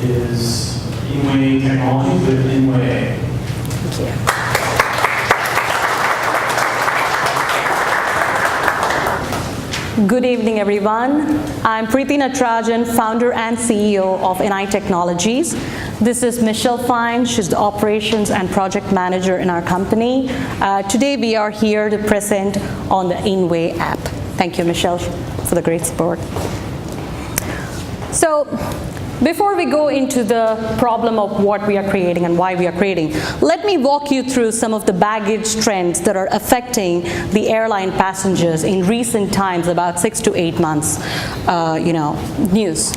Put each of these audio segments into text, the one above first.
is InWeigh Technologies with InWeigh. Thank you. Good evening, everyone. I'm Preethi Natarajan, founder and CEO of InWeigh Technologies. This is Michelle Fine. She's the operations and project manager in our company. Today we are here to present on the InWeigh app. Thank you, Michelle, for the great support. So, before we go into the problem of what we are creating and why we are creating, let me walk you through some of the baggage trends that are affecting the airline passengers in recent times, about 6 to 8 months, news.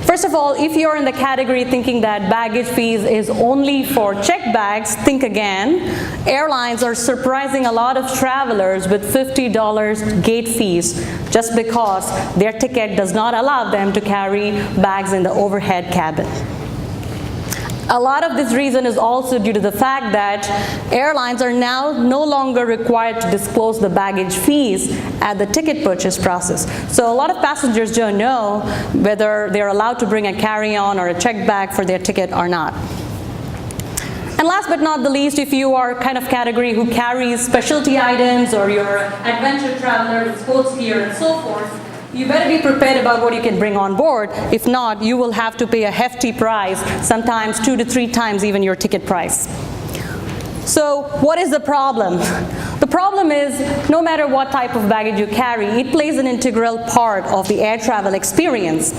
First of all, if you're in the category thinking that baggage fees is only for checked bags, think again. Airlines are surprising a lot of travelers with $50 gate fees just because their ticket does not allow them to carry bags in the overhead cabin. A lot of this reason is also due to the fact that airlines are now no longer required to disclose the baggage fees at the ticket purchase process. So a lot of passengers don't know whether they're allowed to bring a carry-on or a checked bag for their ticket or not. And last but not the least, if you are kind of category who carries specialty items or you're an adventure traveler with sports gear and so forth, you better be prepared about what you can bring on board. If not, you will have to pay a hefty price, sometimes 2 to 3 times even your ticket price. So what is the problem? The problem is, no matter what type of baggage you carry, it plays an integral part of the air travel experience.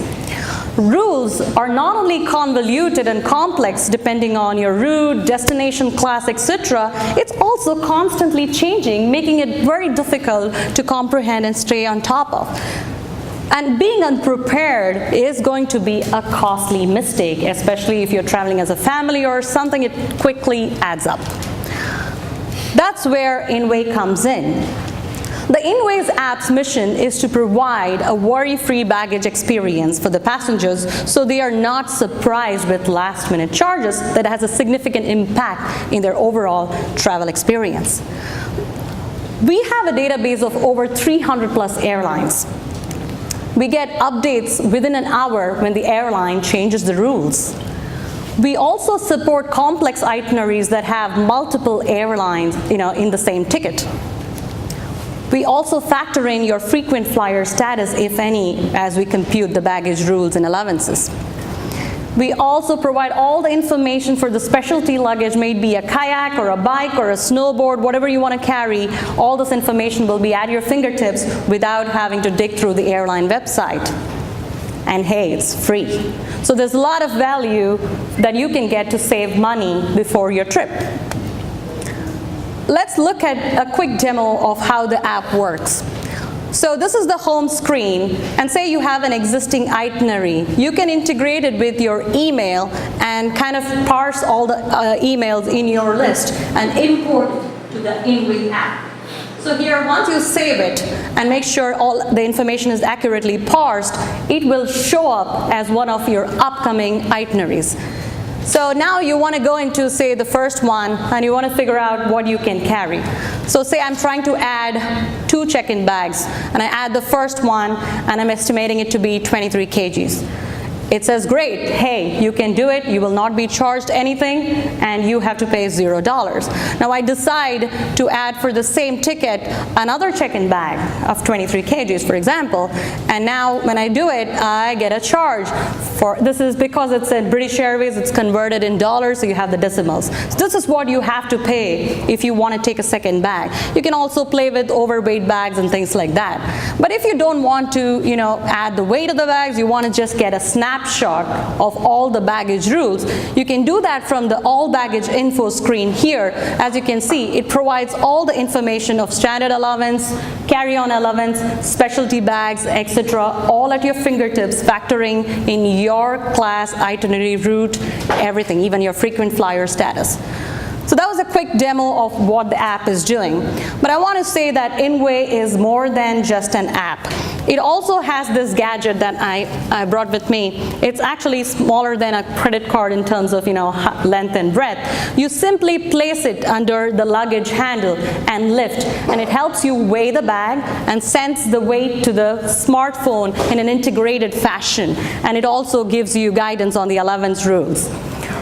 Rules are not only convoluted and complex depending on your route, destination class, etc., it's also constantly changing, making it very difficult to comprehend and stay on top of. And being unprepared is going to be a costly mistake, especially if you're traveling as a family or something, it quickly adds up. That's where InWeigh comes in. The InWeigh's app's mission is to provide a worry-free baggage experience for the passengers so they are not surprised with last-minute charges that has a significant impact in their overall travel experience. We have a database of over 300 plus airlines. We get updates within an hour when the airline changes the rules. We also support complex itineraries that have multiple airlines, in the same ticket. We also factor in your frequent flyer status, if any, as we compute the baggage rules and allowances. We also provide all the information for the specialty luggage, maybe a kayak or a bike or a snowboard, whatever you want to carry. All this information will be at your fingertips without having to dig through the airline website. And hey, it's free. So there's a lot of value that you can get to save money before your trip. Let's look at a quick demo of how the app works. So this is the home screen, and say you have an existing itinerary. You can integrate it with your email and kind of parse all the emails in your list and import it to the InWeigh app. So here, once you save it and make sure all the information is accurately parsed, it will show up as one of your upcoming itineraries. So now you want to go into, say, the first one, and you want to figure out what you can carry. So say I'm trying to add 2 check-in bags, and I add the first one, and I'm estimating it to be 23 kgs. It says, great, hey, you can do it, you will not be charged anything, and you have to pay $0. Now I decide to add for the same ticket another check-in bag of 23 kgs, for example, and now when I do it, I get a charge. This is because it's in British Airways, it's converted in dollars, so you have the decimals. So this is what you have to pay if you want to take a second bag. You can also play with overweight bags and things like that. But if you don't want to, add the weight of the bags, you want to just get a snapshot of all the baggage rules, you can do that from the all baggage info screen here. As you can see, it provides all the information of standard allowance, carry-on allowance, specialty bags, etc., all at your fingertips, factoring in your class, itinerary, route, everything, even your frequent flyer status. So that was a quick demo of what the app is doing. But I want to say that InWeigh is more than just an app. It also has this gadget that I brought with me. It's actually smaller than a credit card in terms of length and breadth. You simply place it under the luggage handle and lift, and it helps you weigh the bag and sends the weight to the smartphone in an integrated fashion, and it also gives you guidance on the allowance rules.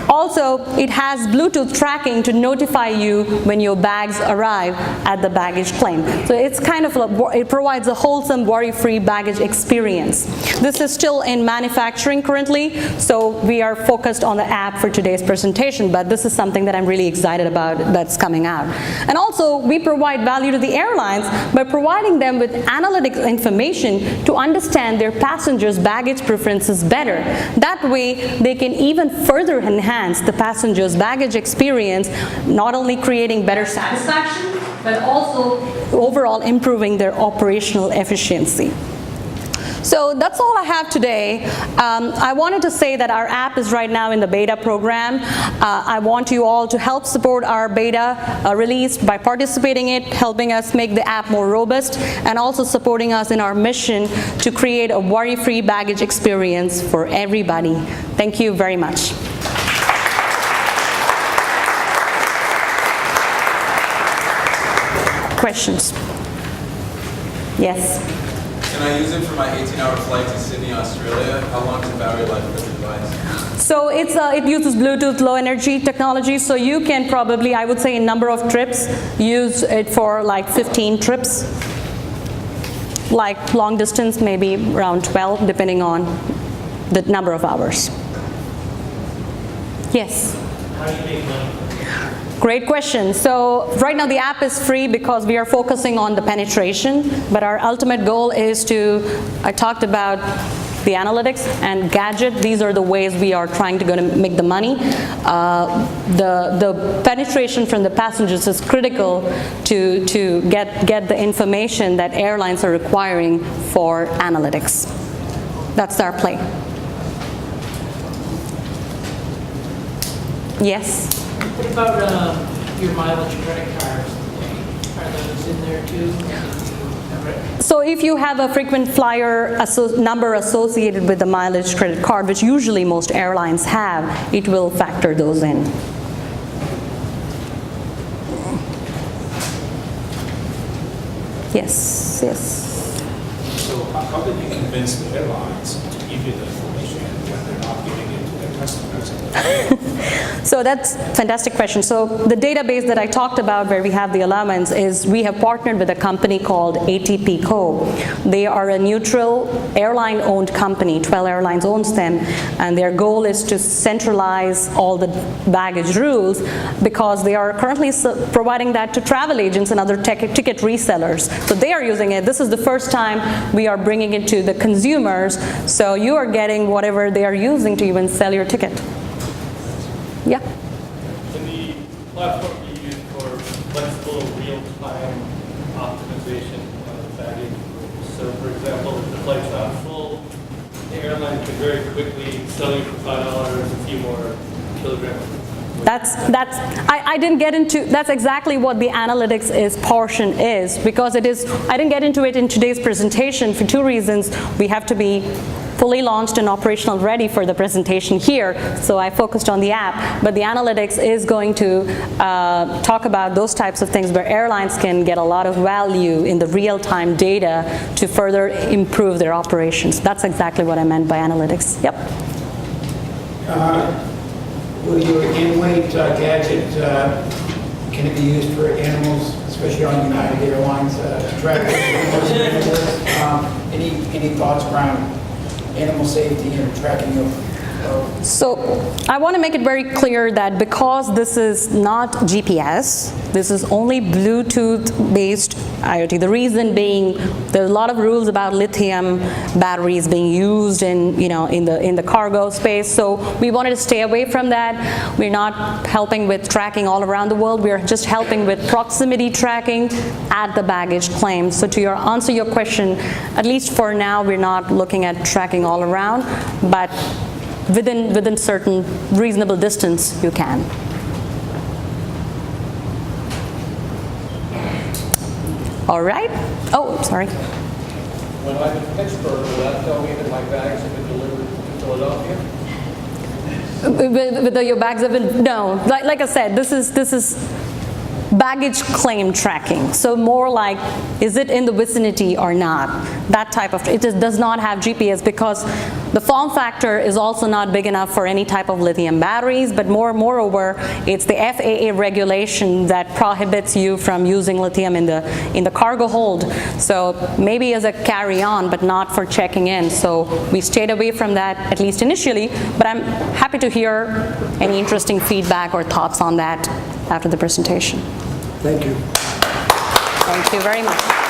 Also, it has Bluetooth tracking to notify you when your bags arrive at the baggage claim. So it's it provides a wholesome, worry-free baggage experience. This is still in manufacturing currently, so we are focused on the app for today's presentation, but this is something that I'm really excited about that's coming out. And also, we provide value to the airlines by providing them with analytics information to understand their passengers' baggage preferences better. That way, they can even further enhance the passenger's baggage experience, not only creating better satisfaction, but also overall improving their operational efficiency. So that's all I have today. I wanted to say that our app is right now in the beta program. I want you all to help support our beta release by participating in it, helping us make the app more robust, and also supporting us in our mission to create a worry-free baggage experience for everybody. Thank you very much. Questions? Yes? Can I use it for my 18-hour flight to Sydney, Australia? How long is the battery life of the device? So it uses Bluetooth low energy technology, so you can probably, I would say in number of trips, use it for like 15 trips. Like long distance, maybe around 12, depending on the number of hours. Yes? How do you make money? Great question. So right now the app is free because we are focusing on the penetration, but our ultimate goal is I talked about the analytics and Gadget. These are the ways we are trying to make the money. The penetration from the passengers is critical to get the information that airlines are requiring for analytics. That's our play. Yes? What about your mileage credit cards? Are those in there too? So if you have a frequent flyer number associated with the mileage credit card, which usually most airlines have, it will factor those in. Yes, yes. So how did you convince the airlines to give you the information when they're not giving it to their customers? So that's a fantastic question. So the database that I talked about where we have the allowance is we have partnered with a company called ATP Co. They are a neutral airline-owned company. 12 airlines owns them, and their goal is to centralize all the baggage rules because they are currently providing that to travel agents and other ticket resellers. So they are using it. This is the first time we are bringing it to the consumers, so you are getting whatever they are using to even sell your ticket. Yeah? In the platform you use for flexible real-time optimization of baggage. So for example, if the flight's not full, the airline can very quickly sell you for $5 a few more kilograms. I didn't get into, that's exactly what the analytics portion is, because I didn't get into it in today's presentation for two reasons. We have to be fully launched and operational ready for the presentation here, so I focused on the app, but the analytics is going to talk about those types of things where airlines can get a lot of value in the real-time data to further improve their operations. That's exactly what I meant by analytics. Yep. Will your InWeigh gadget, can it be used for animals, especially on United Airlines, track animals? Any thoughts around animal safety and tracking of? So I want to make it very clear that because this is not GPS, this is only Bluetooth-based IoT. The reason being, there's a lot of rules about lithium batteries being used in the cargo space. So we wanted to stay away from that. We're not helping with tracking all around the world. We're just helping with proximity tracking at the baggage claim. So to answer your question, at least for now, we're not looking at tracking all around, but within certain reasonable distance, you can. All right. Oh, sorry. when I'm in Pittsburgh, will that tell me that my bags have been delivered to Philadelphia? Whether your bags have been, no, like I said, this is baggage claim tracking. So more like, is it in the vicinity or not? That type of, it does not have GPS because the form factor is also not big enough for any type of lithium batteries, but moreover, it's the FAA regulation that prohibits you from using lithium in the cargo hold. So maybe as a carry-on, but not for checking in. So we stayed away from that, at least initially, but I'm happy to hear any interesting feedback or thoughts on that after the presentation. Thank you. Thank you very much.